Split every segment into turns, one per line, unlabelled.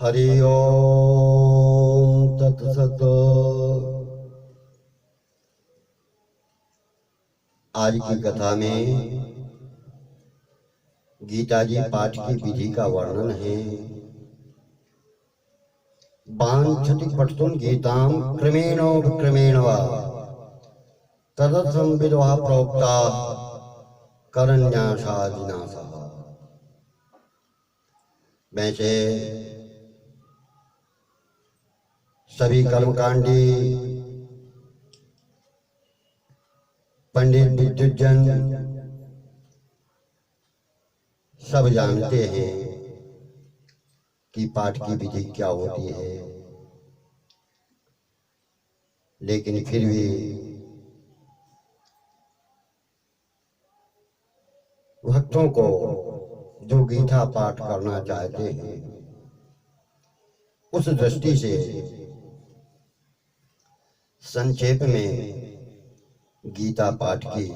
हरि ओम तत्सत। आज की कथा में गीता जी पाठ की विधि का वर्णन है। वाञ्छति पठितुं गीतां क्रमेण विक्रमेण वा तदर्थं विदुषः प्रोक्ताः करन्यासादिनाशः। वैसे सभी कर्मकांडी पंडित विद्वज्जन सब जानते हैं कि पाठ की विधि क्या होती है, लेकिन फिर भी भक्तों को जो गीता पाठ करना चाहते हैं उस दृष्टि से संक्षेप में गीता पाठ की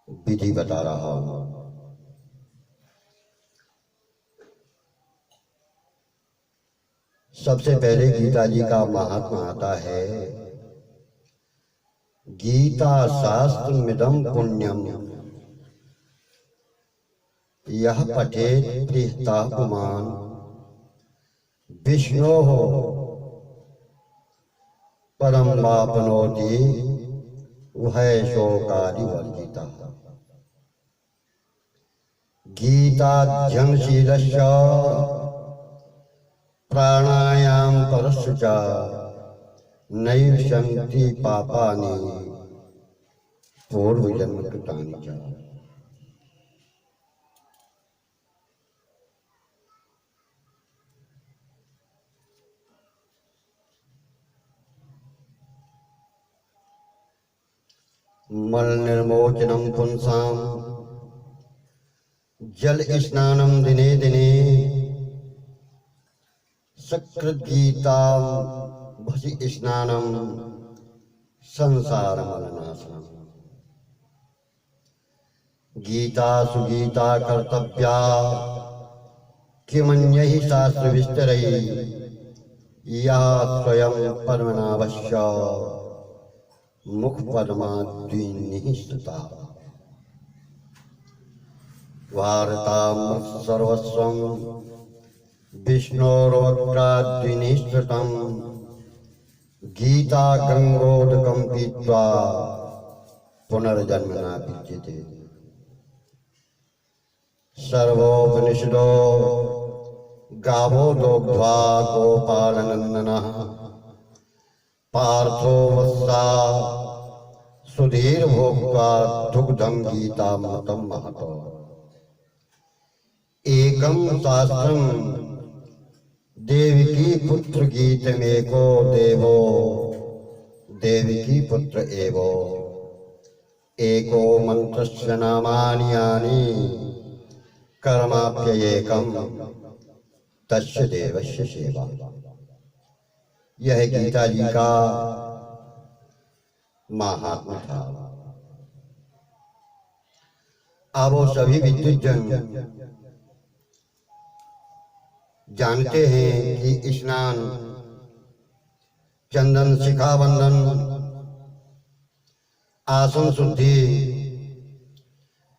विधि बता रहा हूं। सबसे पहले गीता जी का महात्मा आता है। गीता शास्त्र मिदम पुण्यम यह पठेत प्रियता पुमान विष्णो परम वापनोति भय शोकादि वर्जिता। गीताध्यं शीलस्य प्राणायाम परस्य च नैव सन्ति पापानि पूर्वजन्म कृतानि च। मल निर्मोचनम पुंसाम जल स्नानम दिने दिने सकृत गीता भसि स्नानम संसार मलनाशनम। गीता सुगीता कर्तव्या किमन्यहि शास्त्र विस्तरै या स्वयं परमनावश्य मुख पद्माद्विनिहिता। वार्तामृत सर्वस्वं विष्णोर्वक्त्राद्विनिश्चितं गीता गंगोदकं पीत्वा पुनर्जन्म न विद्यते। सर्वोपनिषदो गावो दोग्ध्वा गोपालनंदनः पार्थो वत्सा सुधीर भोक्त्वा दुग्धं गीतामृतं महतो। एकं शास्त्रं देवकी पुत्र गीतमेको देवो देवकी पुत्र एवो। एको मंत्रस्य नामानि यानि कर्माप्ययेकं तस्य देवस्य सेवा। यह गीता जी का महात्मा था। अब वो सभी विद्वज्जन जानते हैं कि स्नान, चंदन, शिखा बंधन, आसन शुद्धि,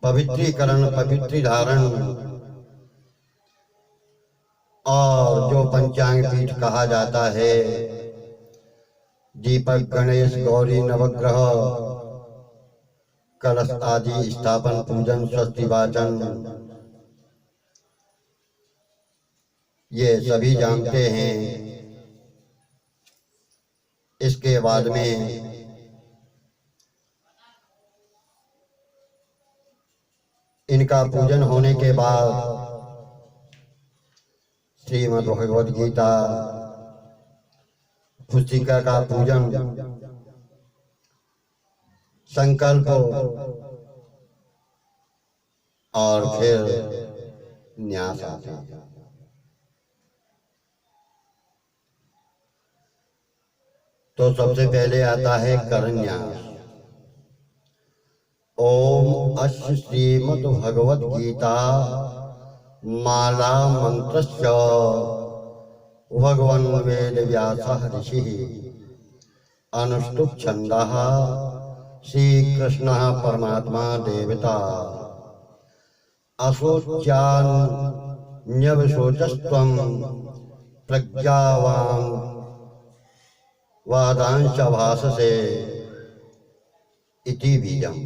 पवित्रीकरण, पवित्री धारण और जो पंचांग पीठ कहा जाता है, दीपक, गणेश, गौरी, नवग्रह, कलश आदि स्थापन, पूजन, स्वस्ति वाचन, ये सभी जानते हैं। इसके बाद में इनका पूजन होने के बाद श्रीमद् भगवद गीता पुस्तिका का पूजन, संकल्प और फिर न्यास आता है। तो सबसे पहले आता है करन्यास। ओम अस्य श्रीमद् भगवद गीता माला मंत्रस्य भगवन् वेदव्यासः ऋषिः अनुष्टुप् छन्दः श्रीकृष्णः परमात्मा देवता अशोच्यान्यवशोचस्त्वं प्रज्ञावान् वादांश भाससे इति बीजम्।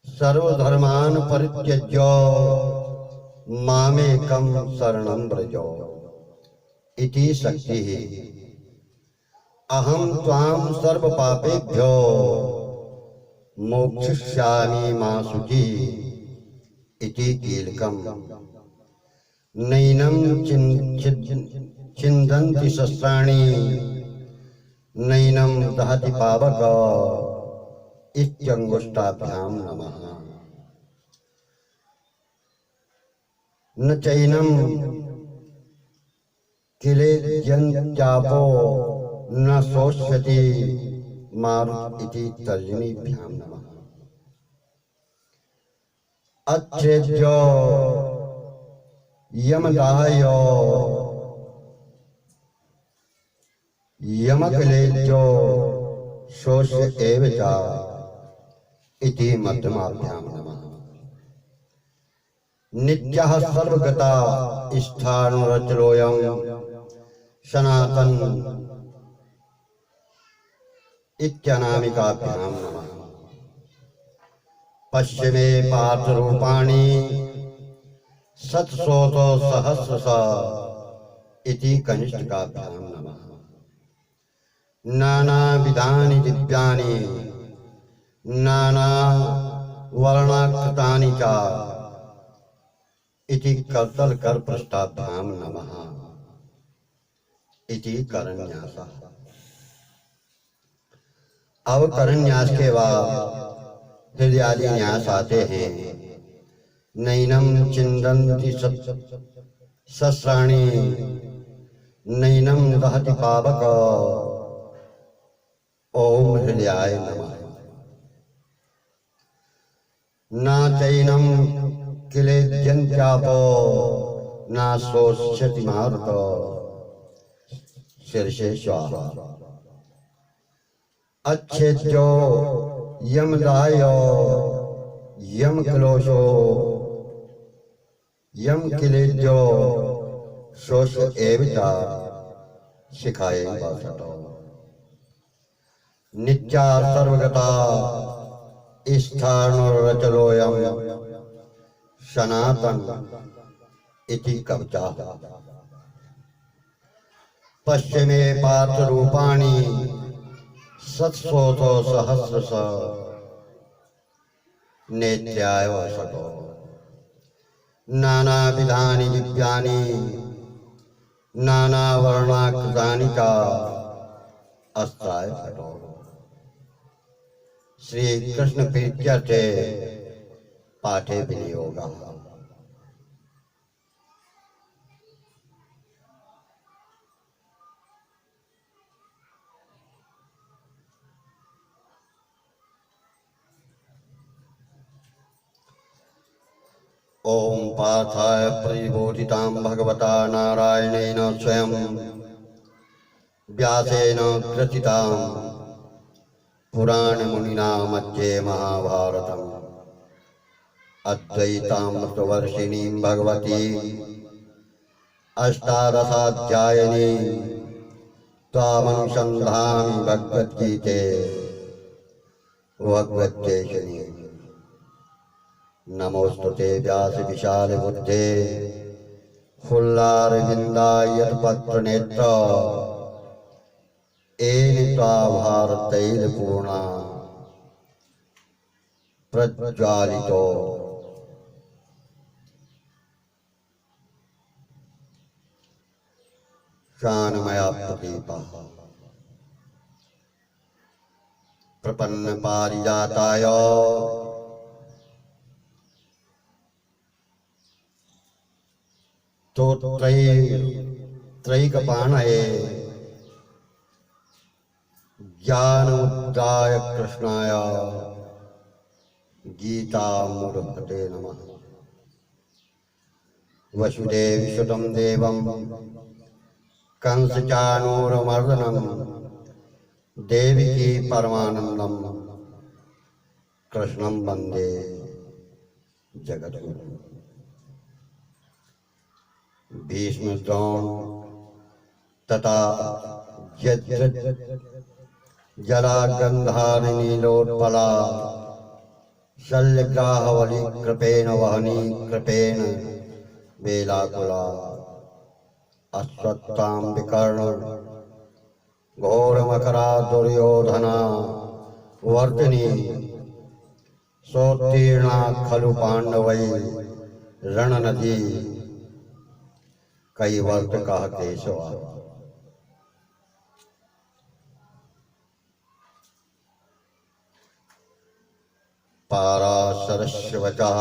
सर्वधर्मान् परित्यज्य मामेकं शरणं व्रज इति शक्तिः। अहं त्वां सर्वपापेभ्यो मोक्षयिष्यामि मा शुचि इति कीलकम्। नैनं छिन्दन्ति शस्त्राणि नैनं दहति पावक इत्यंगुष्ठाभ्यां नमः। न चैनं किलेद्यन्त्यापो न शोष्यति मारुत् इति तर्जनीभ्यां नमः। अच्छेद्यो यमदायो यमकलेद्यो शोष्य एव च इति मध्यमाभ्यां नमः। नित्यः सर्वगता स्थाणुरचलोऽयं सनातन इत्यनामिकाभ्यां नमः। पश्चिमे पार्थरूपाणि शतशोतो सहस्रश इति कनिष्ठिकाभ्यां नमः। नानाविधानि दिव्यानि नानावर्णाकृतानि च इति कर्तलकरपृष्ठाभ्यां नमः इति करन्यासः। अब करन्यास के बाद हृदयादि न्यास आते हैं। नैनं छिन्दन्ति शस्त्राणि नैनं दहति पावक ओम हृदयाय नमः। न चैनं किलेद्यन्त्यापो न शोष्यति मारुत शीर्षे स्वाहा। अच्छेद्यो यमदायो यमकलोशो यमकिलेद्यो शोष एव च शिखाये वासतो। नित्या सर्वगता स्थाणुरचलोऽयं सनातन इति कवचः। पश्चिमे पार्थरूपाणि शतशोतो सहस्रश नेत्याय वसतो। नानाविधानि दिव्यानि नानावर्णाकृतानि च अस्त्राय फटो। श्री कृष्ण प्रीत्यर्थे पाठे विनियोगः। ओम पार्थाय परिबोधितां भगवता नारायणेन स्वयं व्यासेन कृतितां पुराणमुनिना मध्ये महाभारतम् अद्वैतामृतवर्षिणीं भगवती अष्टादशाध्यायिनी त्वामनुसन्धामि भगवद्गीते भगवद्देशिनी। नमोस्तुते व्यास विशाल बुद्धे फुल्लारविन्दायतपत्रनेत्र येन त्वाभारतैलपूर्णा प्रज्वालितो शानमया प्रदीपः। प्रपन्न पारिजाताय तो त्रैकपाणये ज्ञानमुद्राय कृष्णाय गीतामूर्धते नमः। वसुदेवसुतं देवं कंसचाणूरमर्दनं देवकी परमानंदं कृष्णं वंदे जगद्गुरुं। भीष्म द्रोण तथा जला गंधारिनीलोत्पला शल्यग्राहवली कृपेण वहनी कृपेण वेलाकुला अश्वत्थाम विकर्ण घोरमकरा दुर्योधना वर्तिनी सोत्तीर्णा खलु पांडवै रणनदी कई वर्त कह केशवा। पाराशरस्वचः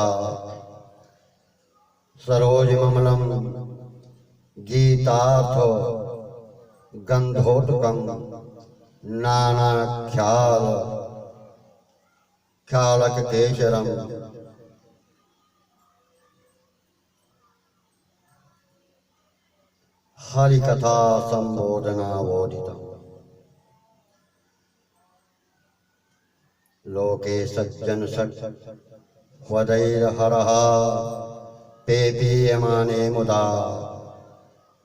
सरोजममलं गीतार्थो गंधोत्कं नानाख्याल ख्यालककेशरं हरिकथा संबोधनावोदितम्। लोके सज्जन सट वदैर्हरः पेपीयमाने मुदा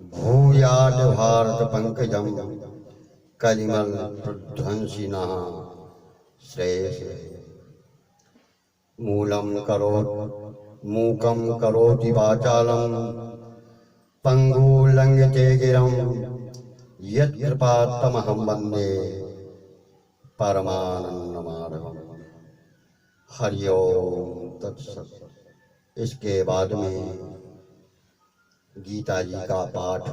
भूयात् भारत पंकजं कलिमल प्रध्वंसिनः श्रेयस। मूकं करोति वाचालं पंगुलंघ्यते गिरं यत्कृपात्तमहं वन्दे परमानंदमाधवम्। हरि ओम तत्सत। इसके बाद में गीता जी का पाठ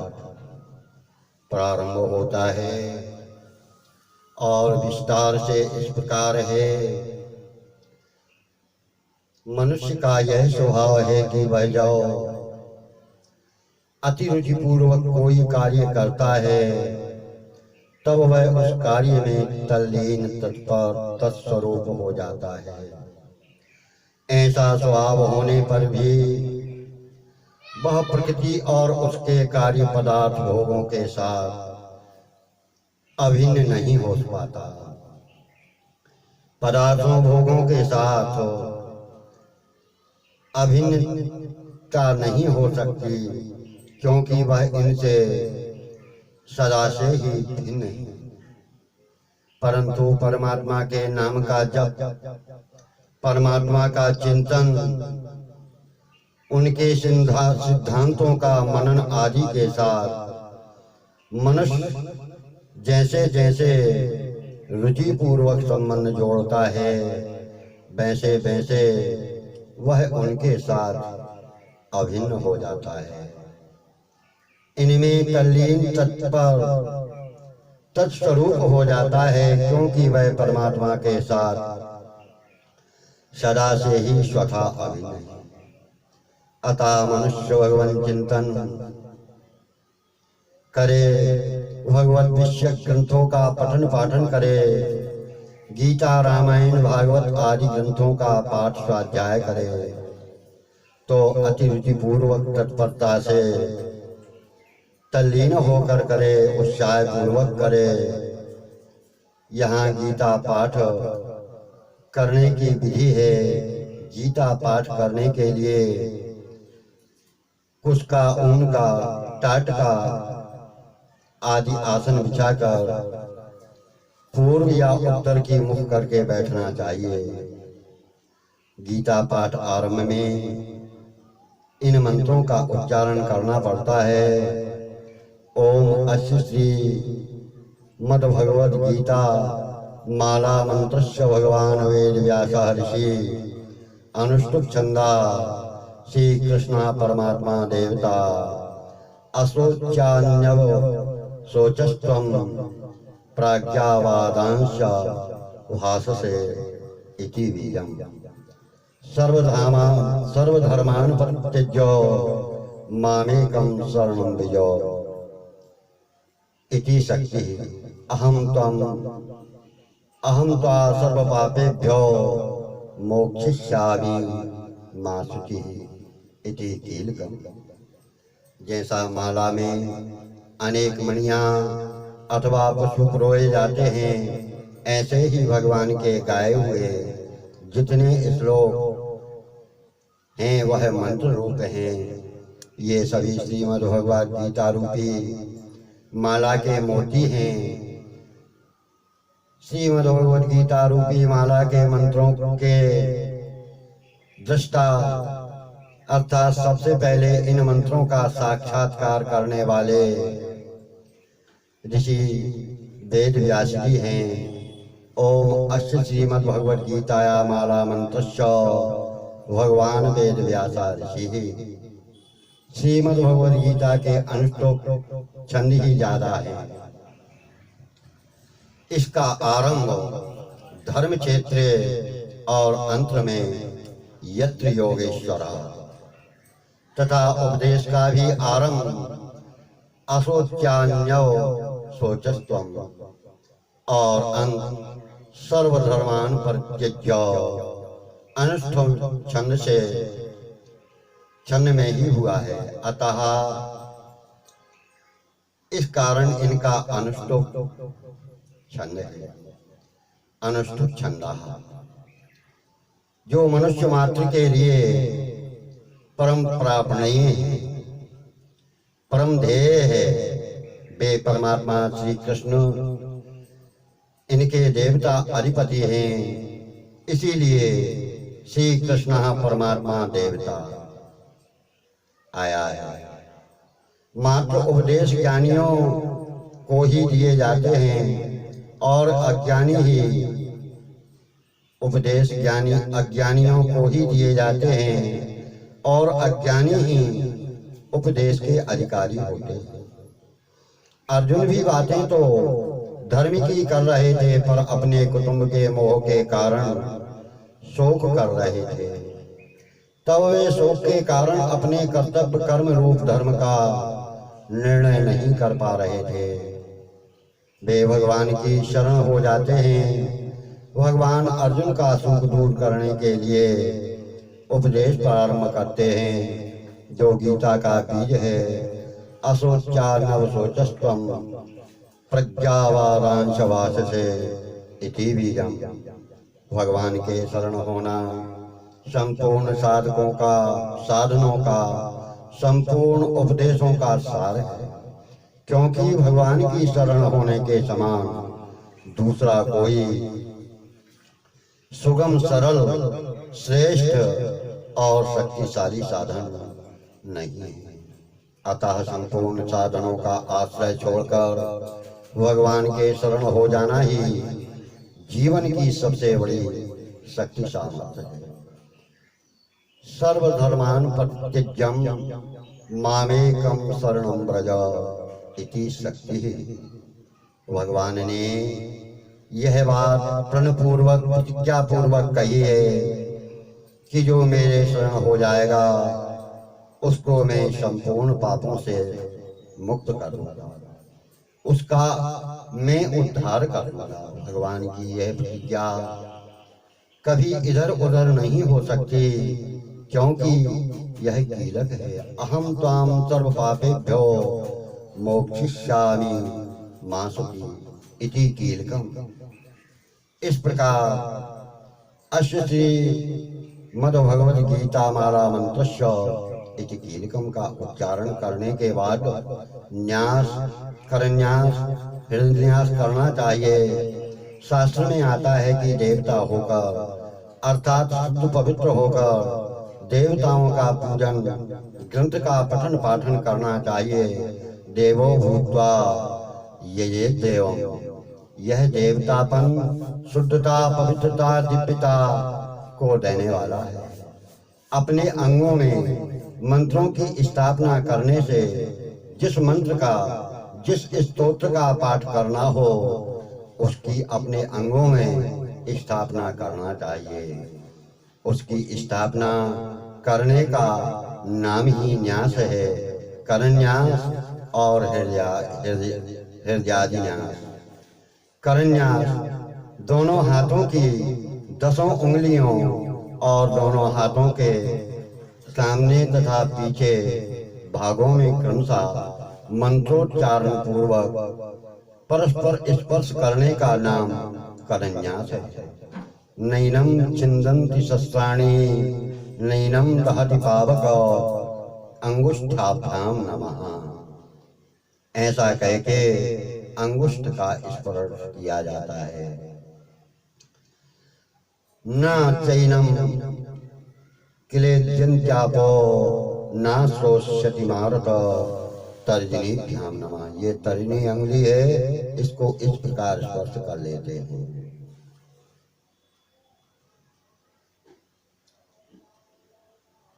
प्रारंभ होता है और विस्तार से इस प्रकार है। मनुष्य का यह स्वभाव है कि वह जाओ अति रुचि पूर्वक कोई कार्य करता है तब वह उस कार्य में तल्लीन तत्पर तत्स्वरूप हो जाता है। ऐसा स्वभाव होने पर भी वह प्रकृति और उसके कार्य पदार्थ भोगों के साथ अभिन्न नहीं हो पाता। पदार्थों भोगों के साथ अभिन्नता नहीं हो सकती क्योंकि वह इनसे सदा से ही भिन्न है। परंतु परमात्मा के नाम का जप, परमात्मा का चिंतन, उनके सिद्धांतों का मनन आदि के साथ मनुष्य जैसे जैसे रुचि पूर्वक संबंध जोड़ता है वैसे वैसे वह उनके साथ अभिन्न हो जाता है। इनमें तल्लीन तत्पर तत्स्वरूप हो जाता है क्योंकि वह परमात्मा के साथ सदा से ही स्वतः अभिन्न है। अतः मनुष्य भगवान चिंतन करे, भगवत विषयक ग्रंथों का पठन पाठन करे, गीता रामायण भागवत आदि ग्रंथों का पाठ स्वाध्याय करे तो अति रुचि पूर्वक तत्परता से तल्लीन होकर करे, उत्साह पूर्वक करे। यहाँ गीता पाठ करने की विधि है। गीता पाठ करने के लिए कुश का, ऊन का, टाट का आदि आसन बिछाकर पूर्व या उत्तर की मुख करके बैठना चाहिए। गीता पाठ आरंभ में इन मंत्रों का उच्चारण करना पड़ता है। ओम अस्य श्री मद भगवद गीता माला मंत्रस्य भगवान वेद व्यास ऋषि अनुष्टुप छंदा श्री कृष्ण परमात्मा देवता असोचान्यव सोचस्त्वं प्राज्ञावादांश भाससे इति वीर्यम्। सर्वधर्मान् परित्यज्य मामेकं शरणं व्रज इति शक्ति। अहं त्वा सर्वपापेभ्यो मोक्षयिष्यामि मा शुचिः इति कीलकम्। जैसा माला में अनेक मणियां अथवा पुष्प रोए जाते हैं, ऐसे ही भगवान के गाए हुए जितने श्लोक हैं वह मंत्र रूप हैं। ये सभी श्रीमद् भगवद गीता रूपी माला के मोती हैं। श्रीमद् भगवद गीता रूपी माला के मंत्रों के दृष्टा अर्थात सबसे पहले इन मंत्रों का साक्षात्कार करने वाले ऋषि वेद व्यास जी हैं। ओम अस्य श्रीमद् भगवद गीताया माला मंत्रस्य भगवान वेद व्यासा ऋषि। श्रीमद् भगवद गीता के अनुष्टुप छंद ही ज्यादा है। इसका आरंभ धर्म क्षेत्र और अंत में यत्र योगेश्वर तथा उपदेश का भी आरंभ असोच्यान्यो सोचस्त्वम और अंत सर्वधर्मान परित्यज्य अनुष्ठुप छंद से छंद में ही हुआ है। अतः इस कारण इनका अनुष्टुप छंद है। अनुष्टुप छंदा जो मनुष्य मात्र के लिए परम प्रापणीय है, परम ध्येय है, वे परमात्मा श्री कृष्ण इनके देवता अधिपति हैं। इसीलिए श्री कृष्ण परमात्मा देवता आया है। मात्र उपदेश ज्ञानियों को ही दिए जाते हैं और अज्ञानी ही उपदेश ज्ञानी अज्ञानियों को ही दिए जाते हैं और अज्ञानी ही उपदेश के अधिकारी होते हैं। अर्जुन भी बातें तो धर्म की कर रहे थे, पर अपने कुटुंब के मोह के कारण शोक कर रहे थे। तब वे शोक के कारण अपने कर्तव्य कर्म रूप धर्म का निर्णय नहीं कर पा रहे थे। वे भगवान की शरण हो जाते हैं। भगवान अर्जुन का सुख दूर करने के लिए उपदेश प्रारंभ करते हैं, जो गीता का बीज है। असोचा नवसोचस्त्वम प्रज्ञावारांश वाससे इति बीजम। भगवान के शरण होना संपूर्ण साधकों का, साधनों का, संपूर्ण उपदेशों का सार है, क्योंकि भगवान की शरण होने के समान दूसरा कोई सुगम, सरल, श्रेष्ठ और शक्तिशाली साधन नहीं है। अतः संपूर्ण साधनों का आश्रय छोड़कर भगवान के शरण हो जाना ही जीवन की सबसे बड़ी शक्ति सामर्थ्य है। सर्वधर्मान परित्यज्यम मामेकम शरणं व्रज इति शक्ति। भगवान ने यह बात प्रणपूर्वक प्रतिज्ञा पूर्वक कही है कि जो मेरे शरण हो जाएगा उसको मैं संपूर्ण पापों से मुक्त कर दूंगा, उसका मैं उद्धार कर दूंगा। भगवान की यह प्रतिज्ञा कभी इधर उधर नहीं हो सकती, क्योंकि यह कीलक है। अहम त्वाम सर्व पापेभ्यो मोक्षयिष्यामि मा शुचि इति कीलकम। इस प्रकार अस्य श्री मद्भगवद गीता माला मंत्रस्य इति कीलकम का उच्चारण करने के बाद न्यास, करन्यास, हृदयन्यास करना चाहिए। शास्त्र में आता है कि देवता होकर अर्थात शुद्ध पवित्र होकर देवताओं का पूजन, ग्रंथ का पठन पाठन करना चाहिए। देवो भूत्वा ये देवम। यह देवतापन शुद्धता, पवित्रता, दिव्यता को देने वाला है। अपने अंगों में मंत्रों की स्थापना करने से जिस मंत्र का, जिस स्तोत्र का पाठ करना हो उसकी अपने अंगों में स्थापना करना चाहिए। उसकी स्थापना करने का नाम ही न्यास है। करन्यास और हृदयादिन्यास। करन्यास दोनों हाथों की 10 उंगलियों और दोनों हाथों के सामने तथा पीछे भागों में क्रमशः मंत्रोच्चारण पूर्वक परस्पर स्पर्श करने का नाम करन्यास है। नैनम छिन्दन्ति शस्त्राणि नैनम दहति पावक अंगुष्ठाभ्याम नमः। ऐसा कह के अंगुष्ठ का स्पर्श किया जाता है। न चैनम क्लेद्यन्त्यापो न श्रोष्यति मारत तर्जनीभ्याम नमः। ये तर्जनी अंगुली है, इसको इस प्रकार स्पर्श कर लेते हैं।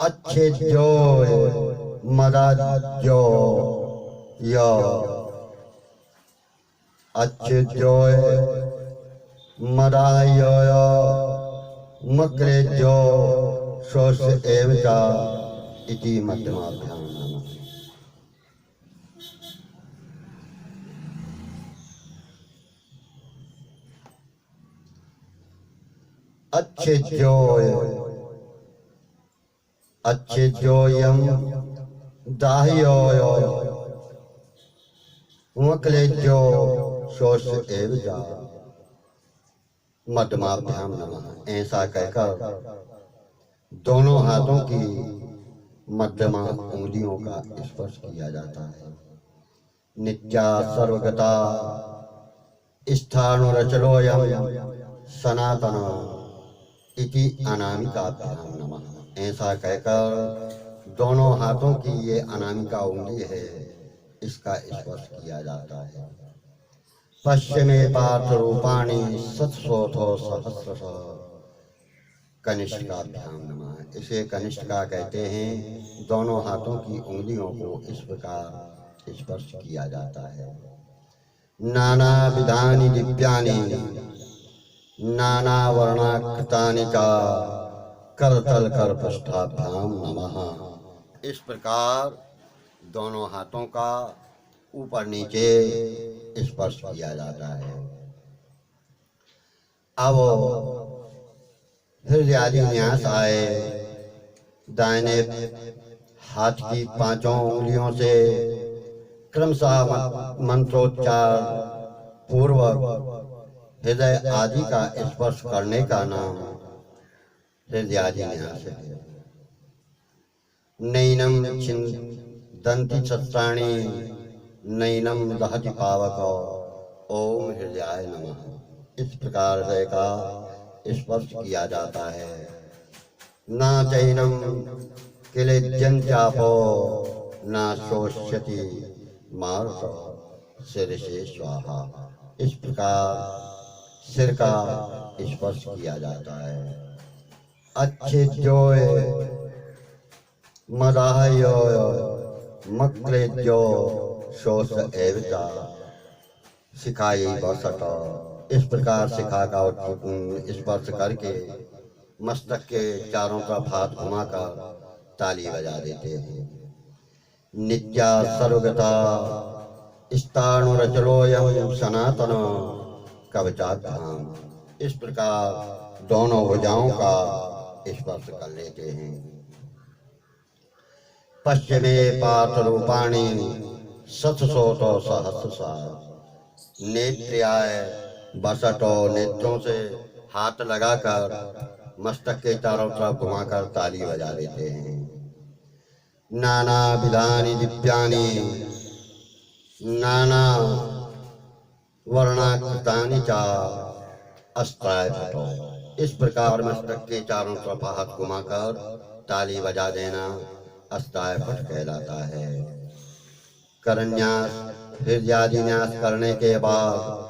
अच्छेद्यो मदाद्यो य अच्छेद्यो मदाय मक्रेद्यो शोष एवचा इति मध्यमाभ्याम नमः। अच्छेद्योयम दाह्यो मक्लेद्यो शोष एवचा मध्यमाभ्याम नमः। ऐसा कहकर दोनों हाथों की मध्यमा उंगलियों का स्पर्श किया जाता है। नित्या सर्वगता स्थाणुरचलोयम सनातन इति अनामिकाभ्याम नमः। ऐसा कहकर दोनों हाथों की ये अनामिका उंगली है, इसका स्पर्श किया जाता है। पश्चिमे पार्थ रूपाणि सत्सोथो सहस्रश कनिष्ठिकाभ्याम नमः। इसे कनिष्ठिका कहते हैं। दोनों हाथों की उंगलियों को इस प्रकार स्पर्श किया जाता है। नाना विधानि दिव्यानि नाना वर्णाकृतानि च करतल करपृष्ठाभ्याम नमः। इस प्रकार दोनों हाथों का ऊपर नीचे स्पर्श किया जाता है। अब हृदयादि न्यास आए। दाहिने हाथ की पांचों उंगलियों से क्रमशः मंत्रोच्चार पूर्वक हृदय आदि का स्पर्श करने का नाम हृदयादि न्यास है। नैनम छिन्दन्ति शस्त्राणि नैनम दहति पावक ओम हृदयाय नमः। इस प्रकार हृदय का स्पर्श किया जाता है। न चैनम क्लेद्यन्त्यापो न शोष्यति मारुत शिरसे स्वाहा। इस प्रकार सिर का स्पर्श किया जाता है। अच्छेद्यो मदाह्यो मक्लेद्यो शोष एवचा शिखाई वसत। इस प्रकार शिखा का स्पर्श करके मस्तक के चारों तरफ हाथ घुमाकर ताली बजा देते हैं। नित्या सर्वगता स्थाणुरचलोयम सनातन कवचाभ्याम। इस प्रकार दोनों भुजाओं का स्पर्श कर लेते हैं। पश्चिमे पार्थ रूपाणि सत्सोतो सहस्रशा नेत्र्याय बसटो। नेत्रों से हाथ लगाकर मस्तक के चारों तरफ घुमाकर ताली बजा देते हैं। नाना विधानि दिव्यानि नाना वर्णाकृतानि च अस्त्रायफतो। इस प्रकार मस्तक के चारों तरफ हाथ घुमाकर ताली बजा देना अस्त्रायफट कहलाता है। करन्यास हृदयादि न्यास करने के बाद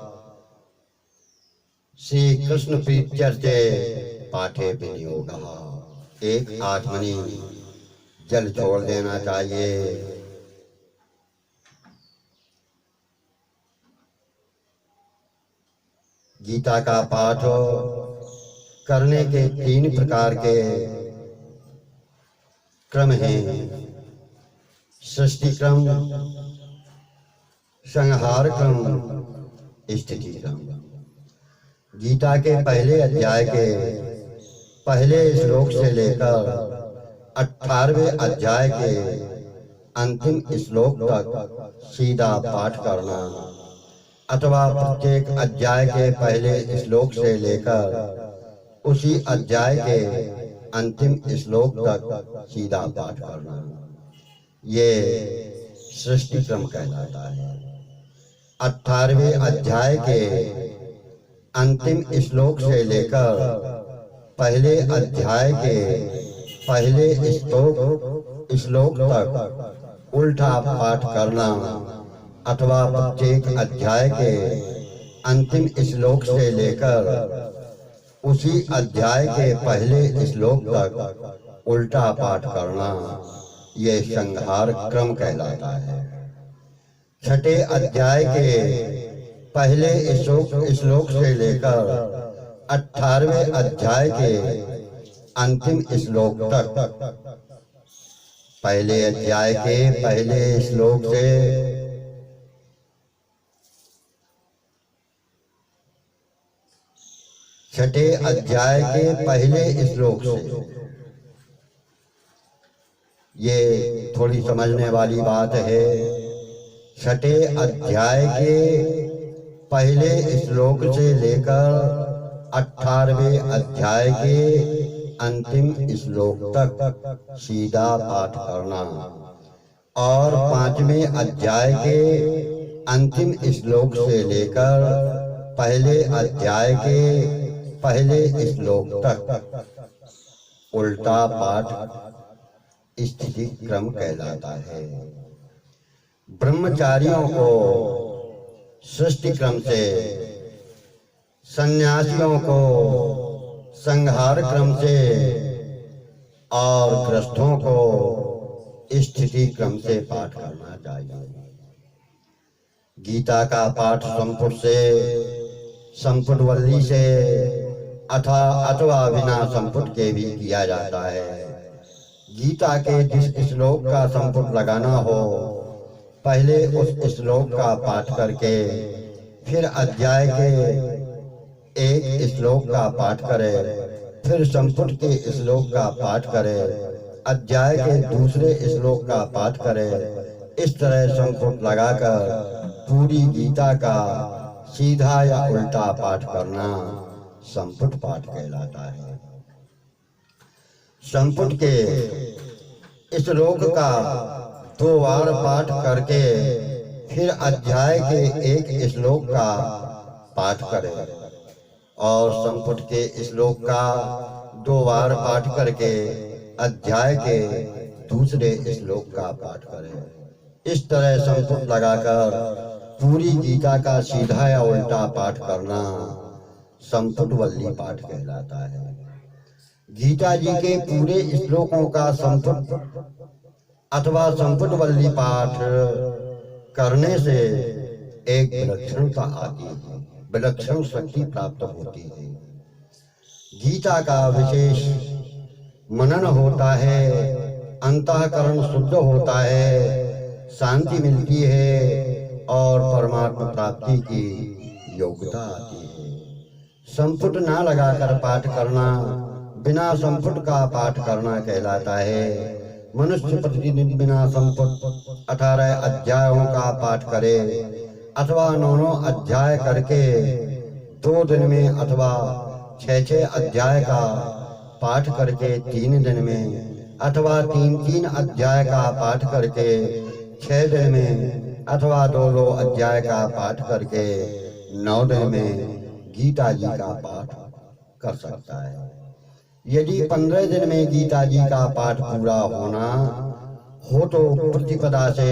श्री कृष्ण प्रीत्यर्थे पाठे विनियोगः। एक आचमनी जल छोड़ देना चाहिए। गीता का पाठ करने के 3 प्रकार के क्रम हैं। सृष्टि क्रम, संहार क्रम, स्थिति क्रम। गीता के पहले अध्याय के पहले श्लोक से लेकर 18वें अध्याय के अंतिम श्लोक तक सीधा पाठ करना अथवा प्रत्येक अध्याय के पहले श्लोक से लेकर उसी अध्याय के अंतिम श्लोक तक सीधा पाठ करना, ये सृष्टि क्रम कहलाता है। 18वें अध्याय के अंतिम श्लोक से लेकर पहले अध्याय के पहले श्लोक तक उल्टा पाठ करना अथवा प्रत्येक अध्याय के अंतिम श्लोक से लेकर उसी अध्याय के पहले श्लोक तक उल्टा पाठ करना, ये संहार क्रम कहलाता है। छठे अध्याय के पहले श्लोक से लेकर 18वें अध्याय के अंतिम श्लोक तक पहले अध्याय के पहले श्लोक से छठे अध्याय के पहले श्लोक से, ये थोड़ी समझने वाली बात है। छठे अध्याय के पहले श्लोक से लेकर 18वें अध्याय के अंतिम श्लोक तक सीधा पाठ करना और 5वें अध्याय के अंतिम श्लोक से लेकर पहले अध्याय के पहले श्लोक तक उल्टा पाठ स्थिति क्रम कहलाता है। ब्रह्मचारियों को सृष्टि क्रम से, सन्यासियों को संहार क्रम से और गृहस्थों को स्थिति क्रम से पाठ करना चाहिए। गीता का पाठ संपुट से, संपुट वल्ली से अथवा बिना संपुट के भी किया जाता है। गीता के जिस श्लोक का संपुट लगाना हो, पहले उस श्लोक का पाठ करके फिर अध्याय के एक श्लोक का पाठ करे, फिर संपुट के श्लोक का पाठ करे, अध्याय के दूसरे श्लोक का पाठ करे। इस तरह संपुट लगाकर पूरी गीता का सीधा या उल्टा पाठ करना संपुट पाठ कहलाता है। संपुट के श्लोक का 2 बार पाठ करके फिर अध्याय के एक श्लोक का पाठ करें और संपुट के श्लोक का 2 बार पाठ करके अध्याय के दूसरे श्लोक का पाठ करें। इस तरह संपुट लगाकर पूरी गीता का सीधा या उल्टा पाठ करना संपुट वल्ली पाठ कहलाता है। गीता जी के पूरे श्लोकों का संपुट अथवा संपुट वल्ली पाठ करने से एक विलक्षणता आती है, विलक्षण शक्ति प्राप्त होती है। गीता का विशेष मनन होता है, अंतःकरण शुद्ध होता है, शांति मिलती है और परमात्मा प्राप्ति की योग्यता आती है। संपुट ना लगाकर पाठ करना, बिना संपुट का पाठ करना कहलाता है। मनुष्य प्रतिदिन बिना संपुट 18 अध्यायों का पाठ करे अथवा 9 अध्याय करके 2 दिन में अथवा 6 अध्याय का पाठ करके 3 दिन में अथवा 3 अध्याय का पाठ करके 6 दिन में अथवा 2 अध्याय का पाठ करके 9 दिन में गीता जी का पाठ कर सकता है। यदि 15 दिन में गीता जी का पाठ पूरा होना हो तो प्रतिपदा से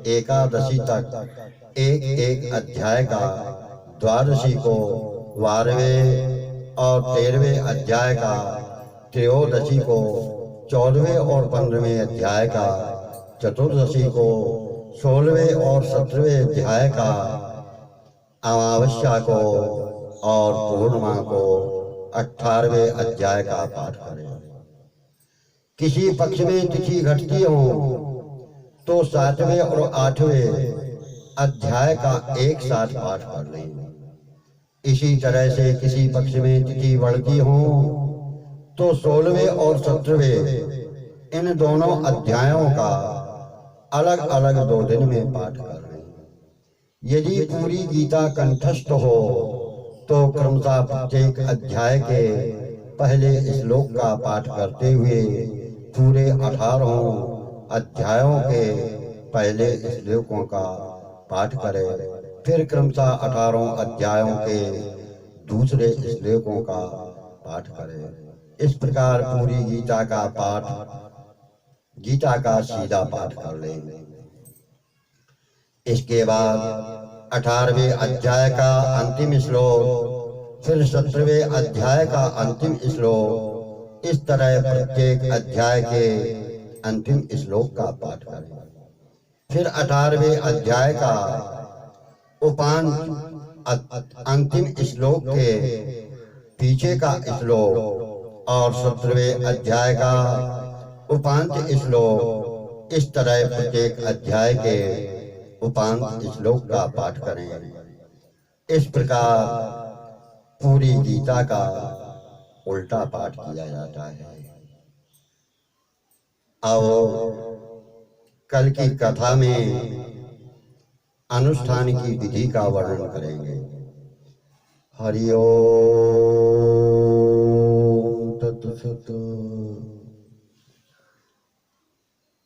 एकादशी तक एक अध्याय का, द्वादशी को 12वें और 13वें अध्याय का, त्रयोदशी को 14वें और 15वें अध्याय का, चतुर्दशी को 16वें और 17वें अध्याय का, अमावस्या को और पूर्णिमा को 18वें अध्याय का पाठ करें। किसी पक्ष में तिथि घटती हो तो 7वें और 8वें अध्याय का एक साथ पाठ कर लें। इसी तरह से किसी पक्ष में तिथि बढ़ती हो तो 16वें और 17वें इन दोनों अध्यायों का अलग अलग 2 दिन में पाठ कर लें। यदि पूरी गीता कंठस्थ हो तो क्रमशः प्रत्येक अध्याय के पहले श्लोक का पाठ करते हुए पूरे 18 अध्यायों के पहले श्लोकों का पाठ करें। फिर क्रमशः 18 अध्यायों के दूसरे श्लोकों का पाठ करें। इस प्रकार पूरी गीता का पाठ, गीता का सीधा पाठ कर लें। इसके बाद 18वें अध्याय का अंतिम श्लोक, फिर 17वें अध्याय का अंतिम श्लोक, इस तरह प्रत्येक अध्याय के अंतिम श्लोक का पाठ करें। फिर 18वें अध्याय का अंतिम श्लोक के पीछे का श्लोक और 17वें अध्याय का उपांत श्लोक, इस तरह प्रत्येक अध्याय के उपांत श्लोक का पाठ करें। इस प्रकार पूरी गीता का उल्टा पाठ किया जाता है। आओ कल की कथा में अनुष्ठान की विधि का वर्णन करेंगे। हरि ओम तत्सत।